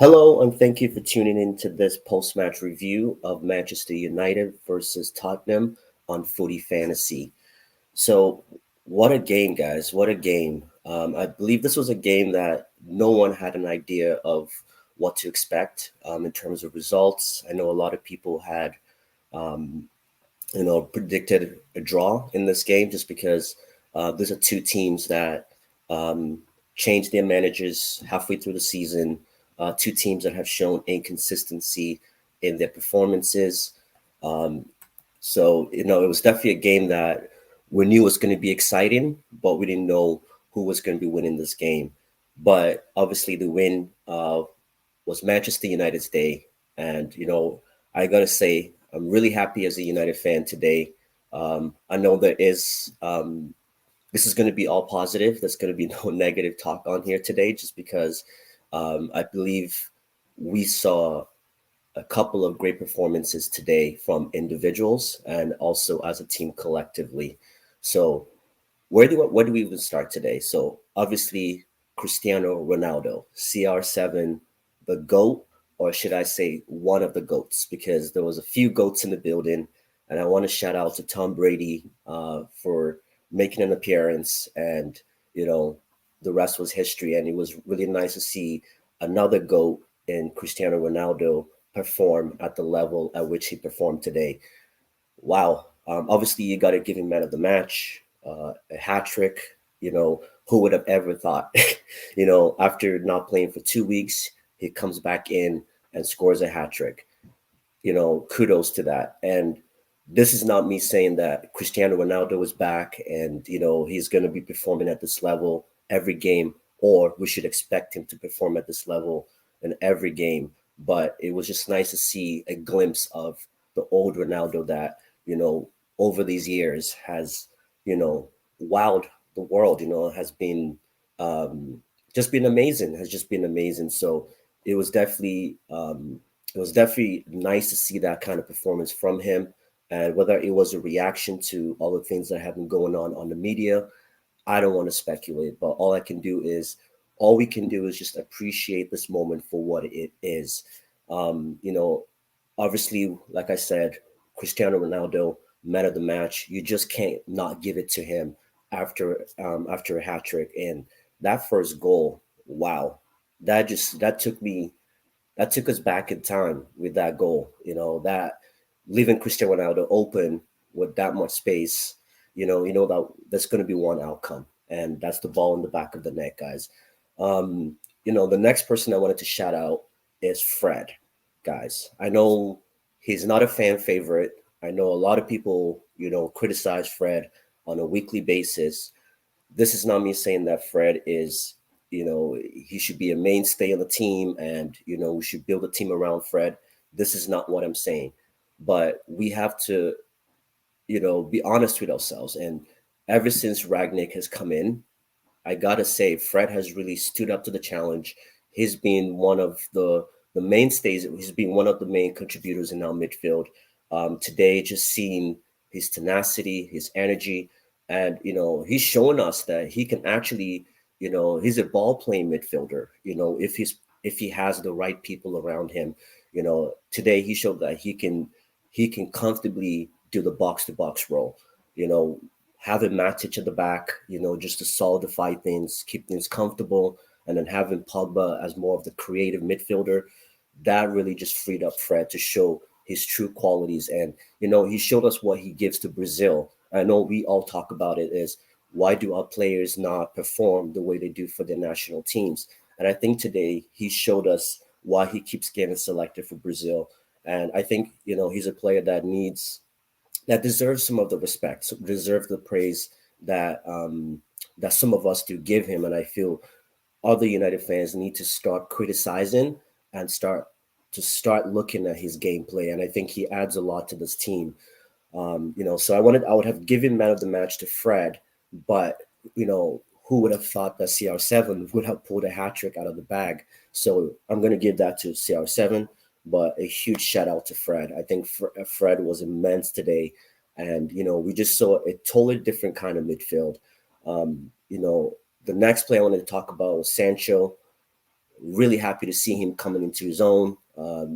Hello, and thank you for tuning in to this post match review of Manchester United versus Tottenham on Footy Fantasy. So, what a game, guys! What a game. I believe this was a game that no one had an idea of what to expect in terms of results. I know a lot of people had, um, predicted a draw in this game just because these are two teams that um, changed their managers halfway through the season. Two teams that have shown inconsistency in their performances. Um, it was definitely a game that we knew was going to be exciting, but we didn't know who was going to be winning this game. But obviously, the win was Manchester United's day. And, I got to say, I'm really happy as a United fan today. I know this is going to be all positive. There's going to be no negative talk on here today, just because I believe we saw a couple of great performances today from individuals and also as a team collectively. So where do we even start today? So obviously Cristiano Ronaldo, CR7, the GOAT, or should I say one of the GOATs, because there was a few GOATs in the building, and I want to shout out to Tom Brady for making an appearance, and you know the rest was history. And it was really nice to see another GOAT in Cristiano Ronaldo perform at the level at which he performed today. Wow. Obviously, you got to give him man of the match, a hat trick. Who would have ever thought? After not playing for 2 weeks, he comes back in and scores a hat trick. Kudos to that. And this is not me saying that Cristiano Ronaldo is back and, he's going to be performing at this level every game, or we should expect him to perform at this level in every game. But it was just nice to see a glimpse of the old Ronaldo that, over these years has, wowed the world, has been just been amazing, has just been amazing. So it was definitely it was definitely nice to see that kind of performance from him. And whether it was a reaction to all the things that have been going on the media, I don't want to speculate. But all we can do is just appreciate this moment for what it is. Um, you know, Obviously, like I said, Cristiano Ronaldo, man of the match. You just can't not give it to him after a hat trick. And that first goal, wow, that took us back in time with that goal. That leaving Cristiano Ronaldo open with that much space. That there's going to be one outcome, and that's the ball in the back of the net, guys. The next person I wanted to shout out is Fred, guys. I know he's not a fan favorite. I know a lot of people, criticize Fred on a weekly basis. This is not me saying that Fred is, he should be a mainstay on the team and, we should build a team around Fred. This is not what I'm saying. But we have to, be honest with ourselves. And ever since Ragnick has come in, I gotta say, Fred has really stood up to the challenge. He's been one of the mainstays. He's been one of the main contributors in our midfield. Today, just seeing his tenacity, his energy, and he's showing us that he can actually, he's a ball playing midfielder. If he has the right people around him. Today he showed that he can comfortably do the box to box role. You know, Having Matic at the back, just to solidify things, keep things comfortable, and then having Pogba as more of the creative midfielder, that really just freed up Fred to show his true qualities. And, he showed us what he gives to Brazil. I know we all talk about it is why do our players not perform the way they do for their national teams? And I think today he showed us why he keeps getting selected for Brazil. And I think, he's a player that deserves some of the respect, deserves the praise that some of us do give him. And I feel other United fans need to start criticizing and start looking at his gameplay. And I think he adds a lot to this team. So I would have given man of the match to Fred, but who would have thought that CR7 would have pulled a hat trick out of the bag? So I'm going to give that to CR7, but a huge shout out to Fred. I think Fred was immense today, and we just saw a totally different kind of midfield. The next play I wanted to talk about was Sancho. Really happy to see him coming into his own.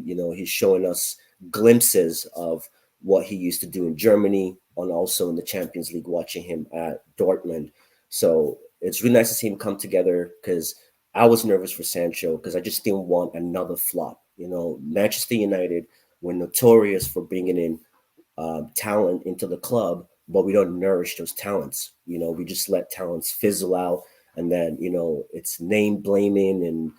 He's showing us glimpses of what he used to do in Germany, and also in the Champions League, watching him at Dortmund. So it's really nice to see him come together, because I was nervous for Sancho, because I just didn't want another flop. Manchester United were notorious for bringing in talent into the club, but we don't nourish those talents. We just let talents fizzle out, and then it's name blaming and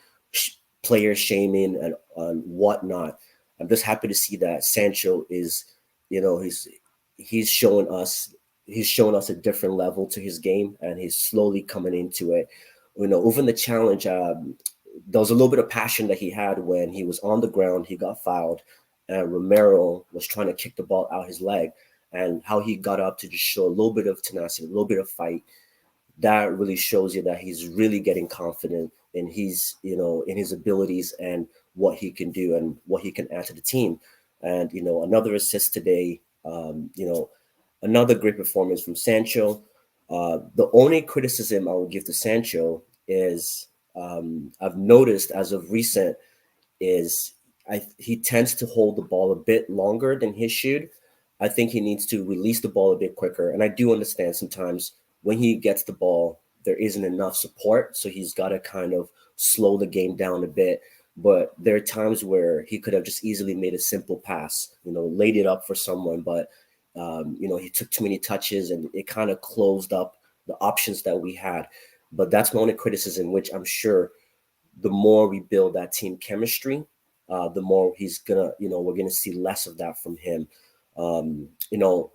player shaming and whatnot. I'm just happy to see that Sancho is, you know, he's showing us he's showing us a different level to his game, and he's slowly coming into it. Even the challenge, there was a little bit of passion that he had when he was on the ground. He got fouled, and Romero was trying to kick the ball out his leg, and how he got up to just show a little bit of tenacity, a little bit of fight. That really shows you that he's really getting confident in his abilities and what he can do and what he can add to the team. And another assist today. Another great performance from Sancho. The only criticism I would give to Sancho is, I've noticed as of recent, is he tends to hold the ball a bit longer than he should. I think he needs to release the ball a bit quicker. And I do understand sometimes when he gets the ball, there isn't enough support. So he's got to kind of slow the game down a bit. But there are times where he could have just easily made a simple pass, laid it up for someone. But, he took too many touches, and it kind of closed up the options that we had. But that's my only criticism, which I'm sure the more we build that team chemistry, the more he's gonna, we're gonna see less of that from him. Um, you know,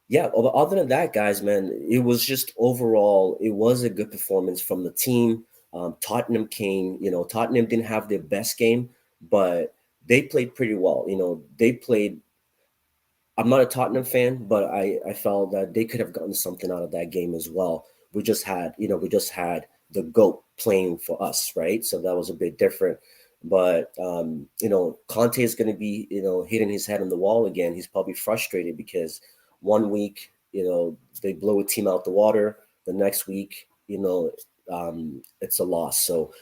yeah. Other than that, guys, man, it was just overall, it was a good performance from the team. Tottenham came, Tottenham didn't have their best game, but they played pretty well. They played. I'm not a Tottenham fan, but I felt that they could have gotten something out of that game as well. We just had the GOAT playing for us, right? So that was a bit different. But Conte is going to be, hitting his head on the wall again. He's probably frustrated because one week, they blow a team out the water. The next week, it's a loss. So,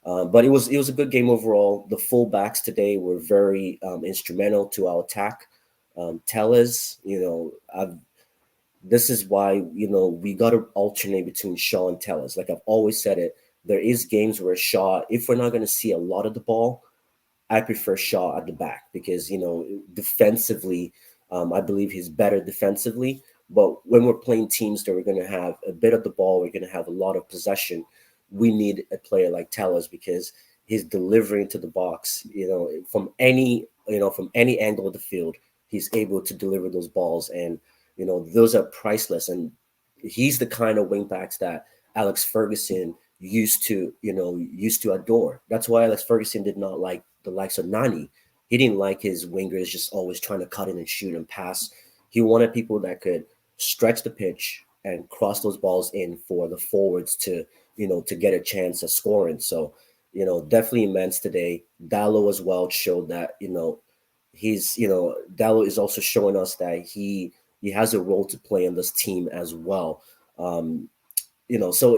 but it was a good game overall. The fullbacks today were very instrumental to our attack. Tellers, this is why we got to alternate between Shaw and Tellers. Like I've always said it, there is games where Shaw, if we're not going to see a lot of the ball, I prefer Shaw at the back because defensively, I believe he's better defensively. But when we're playing teams that we're going to have a bit of the ball, we're going to have a lot of possession. We need a player like Tellers because he's delivering to the box. From any angle of the field, he's able to deliver those balls, and those are priceless. And he's the kind of wingbacks that Alex Ferguson used to adore. That's why Alex Ferguson did not like the likes of Nani. He didn't like his wingers just always trying to cut in and shoot and pass. He wanted people that could stretch the pitch and cross those balls in for the forwards to get a chance at scoring. So, definitely immense today. Dallo as well showed that, Dallo is also showing us that he has a role to play in this team as well. So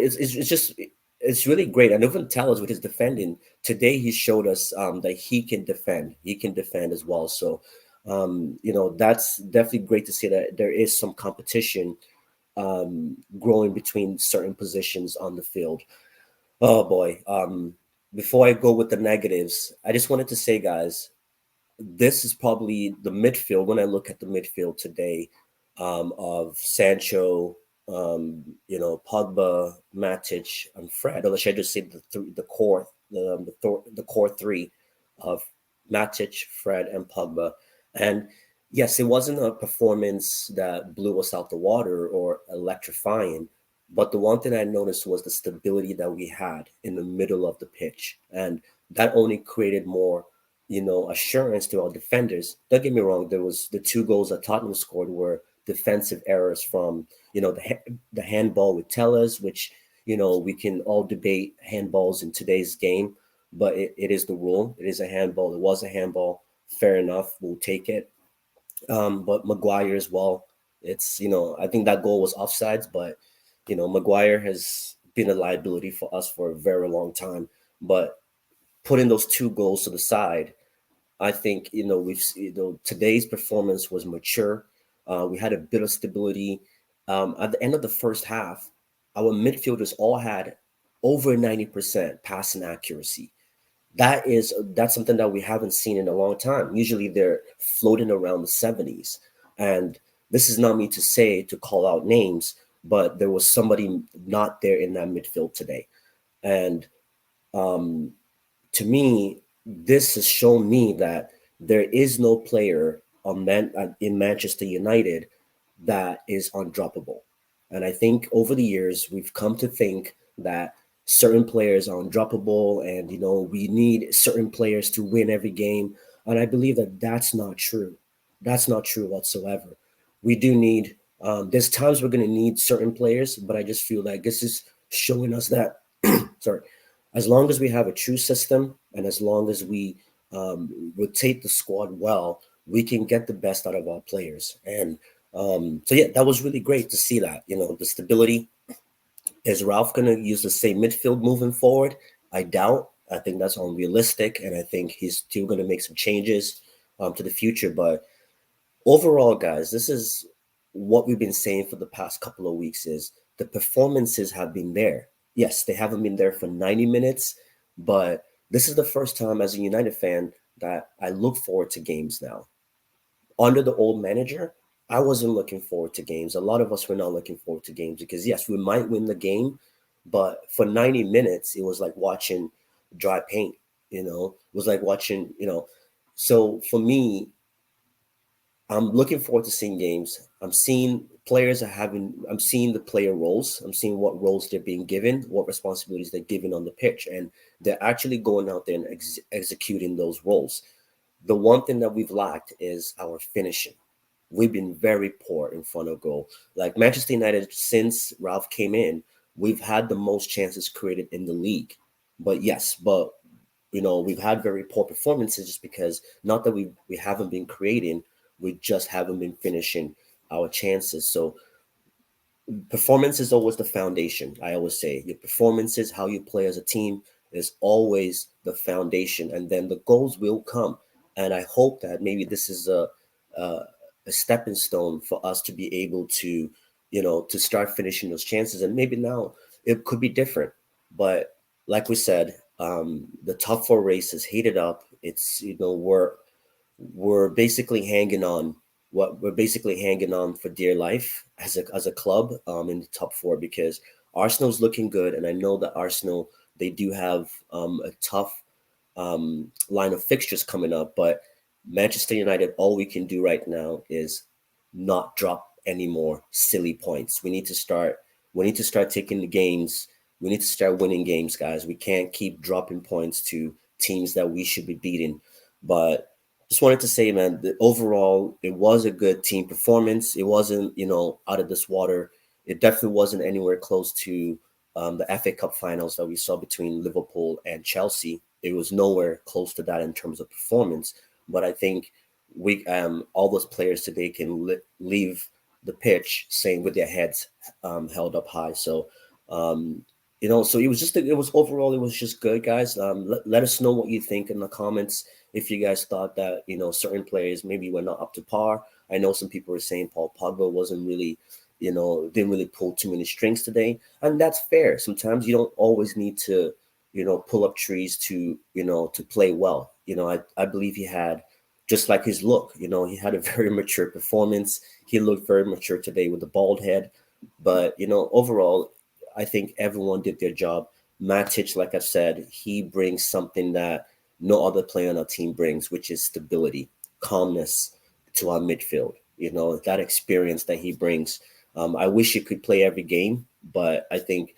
it's really great. And even Tellers with his defending today, he showed us that he can defend. He can defend as well. So, that's definitely great to see that there is some competition growing between certain positions on the field. Oh boy. Before I go with the negatives, I just wanted to say, guys, this is probably the midfield. When I look at the midfield today, of Sancho, Pogba, Matic, and Fred, or should I just say the core, the core three of Matic, Fred, and Pogba. And yes, it wasn't a performance that blew us out the water or electrifying, but the one thing I noticed was the stability that we had in the middle of the pitch, and that only created more assurance to our defenders. Don't get me wrong, there was the two goals that Tottenham scored were defensive errors from, the handball with Tellers, which, we can all debate handballs in today's game, but it is the rule. It is a handball. It was a handball. Fair enough. We'll take it. But Maguire as well. It's, I think that goal was offsides, but, Maguire has been a liability for us for a very long time. But putting those two goals to the side, I think today's performance was mature. We had a bit of stability. At the end of the first half, our midfielders all had over 90% passing accuracy. That's something that we haven't seen in a long time. Usually they're floating around the 70s. And this is not me to say to call out names, but there was somebody not there in that midfield today. And to me, this has shown me that there is no player in Manchester United that is undroppable. And I think over the years, we've come to think that certain players are undroppable and, we need certain players to win every game. And I believe that that's not true. That's not true whatsoever. We do need, there's times we're going to need certain players, but I just feel like this is showing us that, sorry, as long as we have a true system and as long as we rotate the squad well, we can get the best out of our players. And so, yeah, that was really great to see that, the stability. Is Ralph going to use the same midfield moving forward? I doubt. I think that's unrealistic. And I think he's still going to make some changes to the future. But overall, guys, this is what we've been saying for the past couple of weeks is the performances have been there. Yes, they haven't been there for 90 minutes, but this is the first time as a United fan that I look forward to games now. Under the old manager, I wasn't looking forward to games. A lot of us were not looking forward to games because, yes, we might win the game, but for 90 minutes, it was like watching dry paint, It was like watching, So for me, I'm looking forward to seeing games. I'm seeing I'm seeing the player roles. I'm seeing what roles they're being given, what responsibilities they're given on the pitch. And they're actually going out there and executing those roles. The one thing that we've lacked is our finishing. We've been very poor in front of goal. Like Manchester United, since Ralph came in, we've had the most chances created in the league. But yes, we've had very poor performances just because not that we haven't been creating, we just haven't been finishing our chances. So performance is always the foundation. I always say your performances, how you play as a team is always the foundation, and then the goals will come. And I hope that maybe this is a stepping stone for us to be able to, to start finishing those chances. And maybe now it could be different. But like we said, the top four race is heated up. It's, we're basically hanging on for dear life as a club in the top four because Arsenal's looking good, and I know that Arsenal they do have a tough line of fixtures coming up, but Manchester United, all we can do right now is not drop any more silly points. We need to start taking the games. We need to start winning games, guys. We can't keep dropping points to teams that we should be beating. But just wanted to say, man, that overall, it was a good team performance. It wasn't, out of this water. It definitely wasn't anywhere close to the FA Cup finals that we saw between Liverpool and Chelsea. It was nowhere close to that in terms of performance. But I think we all those players today can leave the pitch saying with their heads held up high. So so it was overall, it was just good, guys. Let us know what you think in the comments. If you guys thought that, certain players maybe were not up to par. I know some people were saying Paul Pogba wasn't really, didn't really pull too many strings today. And that's fair. Sometimes you don't always need to, pull up trees to, to play well. I believe he had, just like his look, he had a very mature performance. He looked very mature today with the bald head. But, overall, I think everyone did their job. Matic, like I said, he brings something that no other player on our team brings, which is stability, calmness to our midfield. That experience that he brings. I wish he could play every game, but I think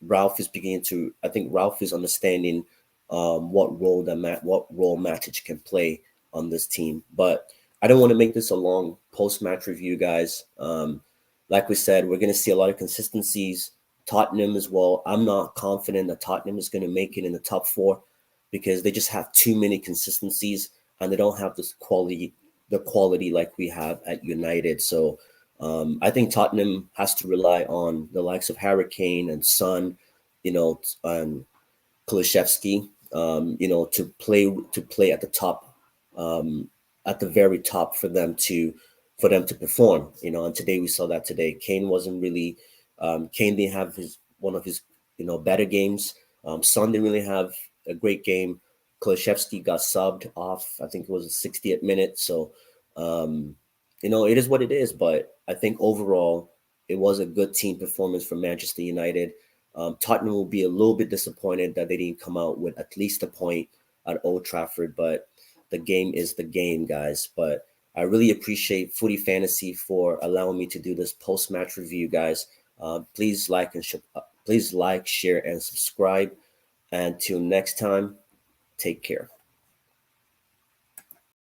Ralph is understanding what role Matic can play on this team. But I don't want to make this a long post-match review, guys. Like we said, we're going to see a lot of consistencies. Tottenham as well. I'm not confident that Tottenham is going to make it in the top four because they just have too many consistencies and they don't have the quality like we have at United. So I think Tottenham has to rely on the likes of Harry Kane and Son, and Kulusevski to play at the top, at the very top for them to perform. And today we saw that today. Kane didn't have his one of his better games. Son didn't really have a great game. Klashevsky got subbed off. I think it was the 60th minute. So it is what it is. But I think overall it was a good team performance for Manchester United. Tottenham will be a little bit disappointed that they didn't come out with at least a point at Old Trafford, but the game is the game, guys. But I really appreciate Footy Fantasy for allowing me to do this post-match review, guys. Please like, share, and subscribe. Until next time, take care.